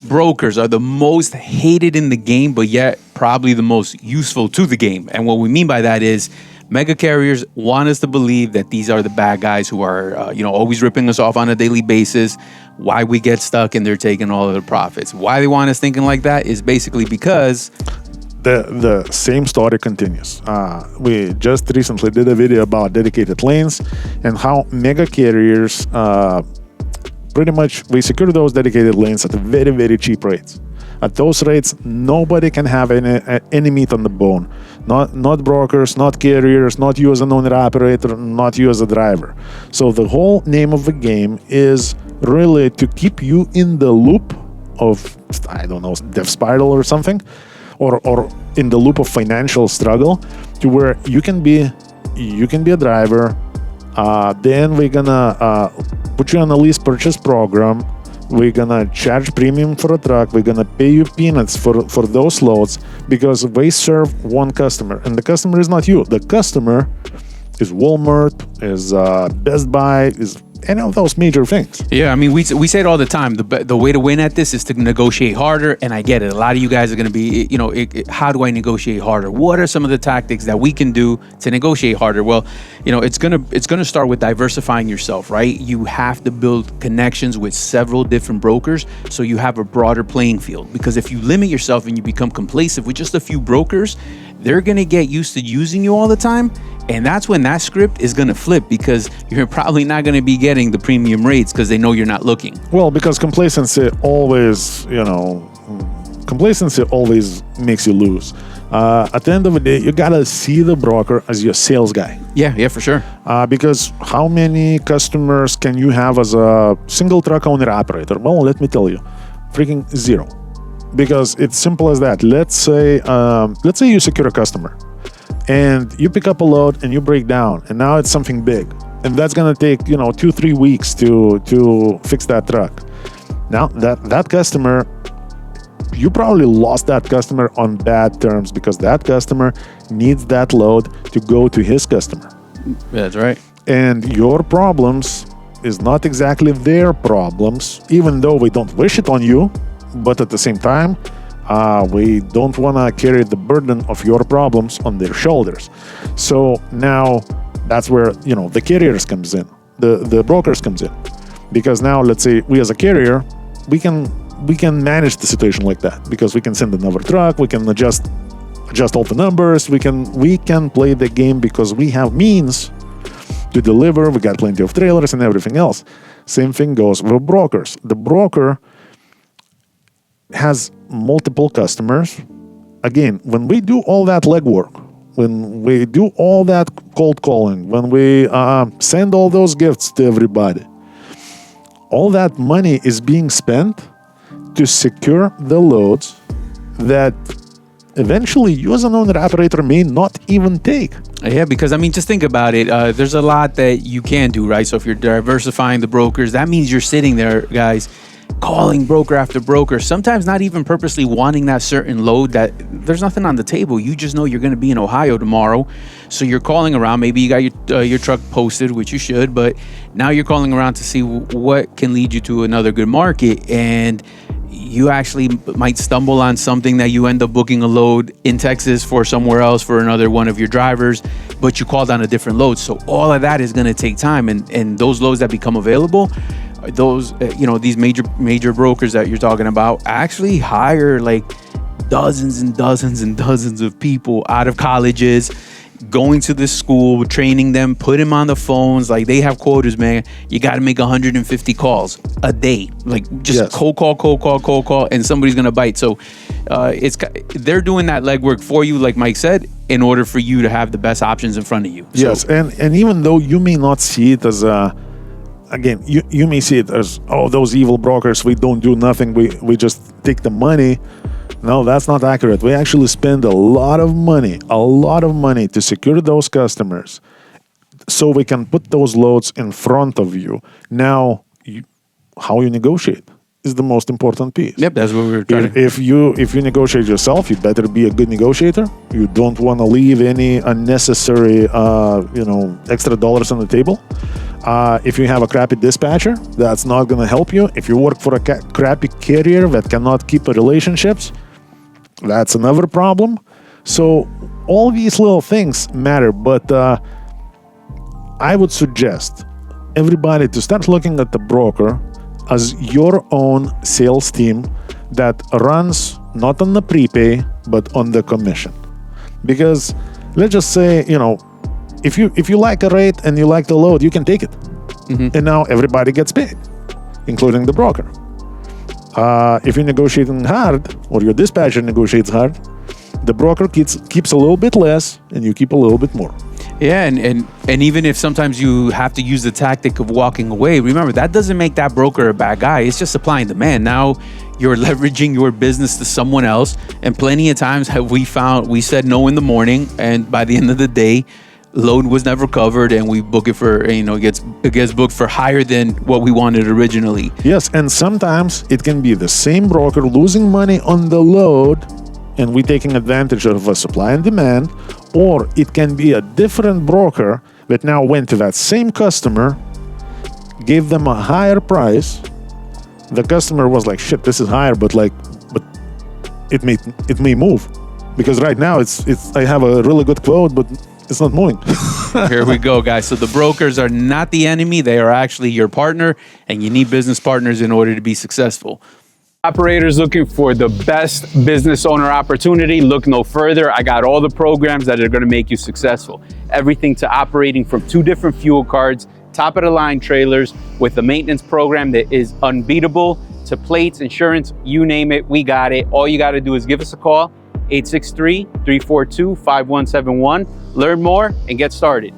brokers are the most hated in the game, but yet probably the most useful to the game. And what we mean by that is mega carriers want us to believe that these are the bad guys who are, always ripping us off on a daily basis. Why we get stuck and they're taking all of the profits. Why they want us thinking like that is basically because the same story continues. We just recently did a video about dedicated lanes and how mega carriers pretty much we secure those dedicated lanes at very, very cheap rates. At those rates, nobody can have any meat on the bone. Not brokers, not carriers, not you as an owner operator, not you as a driver. So the whole name of the game is really to keep you in the loop of, I don't know, death spiral or something, or in the loop of financial struggle, to where you can be a driver. Then we're gonna put you on a lease purchase program. We're gonna charge premium for a truck. We're gonna pay you peanuts for those loads because we serve one customer, and the customer is not you. The customer is Walmart, is Best Buy, is any of those major things. Yeah, I mean, we say it all the time. The way to win at this is to negotiate harder, and I get it. A lot of you guys are going to be, how do I negotiate harder? What are some of the tactics that we can do to negotiate harder? Well, it's gonna start with diversifying yourself, right? You have to build connections with several different brokers so you have a broader playing field. Because if you limit yourself and you become complacent with just a few brokers, they're going to get used to using you all the time. And that's when that script is going to flip, because you're probably not going to be getting the premium rates because they know you're not looking. Well, because complacency always makes you lose. At the end of the day, you got to see the broker as your sales guy. Yeah, for sure. Because how many customers can you have as a single truck owner operator? Well, let me tell you, freaking zero. Because it's simple as that. Let's say you secure a customer and you pick up a load and you break down, and now it's something big, and that's gonna take 2-3 weeks to fix that truck. Now that customer, you probably lost that customer on bad terms because that customer needs that load to go to his customer. That's right. And your problems is not exactly their problems, even though we don't wish it on you. But at the same time, we don't want to carry the burden of your problems on their shoulders. So now that's where the carriers comes in, the brokers comes in, because now let's say we as a carrier, we can manage the situation like that because we can send another truck, we can adjust all the numbers, we can play the game because we have means to deliver. We got plenty of trailers and everything else. Same thing goes with brokers. The broker has multiple customers. Again, when we do all that legwork, when we do all that cold calling, when we send all those gifts to everybody, all that money is being spent to secure the loads that eventually you as an owner-operator may not even take. Yeah, because just think about it. There's a lot that you can do, right? So if you're diversifying the brokers, that means you're sitting there, guys, calling broker after broker, sometimes not even purposely wanting that certain load, that there's nothing on the table. You just know you're going to be in Ohio tomorrow. So you're calling around. Maybe you got your truck posted, which you should, but now you're calling around to see what can lead you to another good market. And you actually might stumble on something that you end up booking a load in Texas for somewhere else for another one of your drivers, but you called on a different load. So all of that is going to take time. And those loads that become available, those these major brokers that you're talking about actually hire like dozens and dozens and dozens of people out of colleges, going to this school, training them, put them on the phones. Like, they have quotas, man. You got to make 150 calls a day, like just cold call, and somebody's gonna bite. So they're doing that legwork for you, like Mike said, in order for you to have the best options in front of you. Yes, so, and even though you may not see it as again, you may see it as, those evil brokers, we don't do nothing, we just take the money. No, that's not accurate. We actually spend a lot of money to secure those customers so we can put those loads in front of you. Now, how you negotiate is the most important piece. Yep, that's what we're trying to. If you negotiate yourself, you better be a good negotiator. You don't want to leave any unnecessary, extra dollars on the table. If you have a crappy dispatcher, that's not going to help you. If you work for a crappy carrier that cannot keep relationships, that's another problem. So all these little things matter, but I would suggest everybody to start looking at the broker as your own sales team that runs not on the prepay, but on the commission. Because let's just say, if you like a rate and you like the load, you can take it. And now everybody gets paid, including the broker. If you're negotiating hard, or your dispatcher negotiates hard, the broker keeps a little bit less and you keep a little bit more. Yeah, and even if sometimes you have to use the tactic of walking away, remember, that doesn't make that broker a bad guy. It's just supply and demand. Now you're leveraging your business to someone else. And plenty of times have we said no in the morning, and by the end of the day, load was never covered, and we book it for, it gets booked for higher than what we wanted originally. Yes, and sometimes it can be the same broker losing money on the load, and we taking advantage of a supply and demand, or it can be a different broker that now went to that same customer, gave them a higher price. The customer was like, shit, this is higher, but it may move. Because right now I have a really good quote, but it's not moving. Here we go, guys. So the brokers are not the enemy. They are actually your partner, and you need business partners in order to be successful. Operators looking for the best business owner opportunity, look no further. I got all the programs that are going to make you successful. Everything to operating from 2 different fuel cards, top of the line trailers with a maintenance program that is unbeatable, to plates, insurance, you name it, we got it. All you got to do is give us a call, 863-342-5171. Learn more and get started.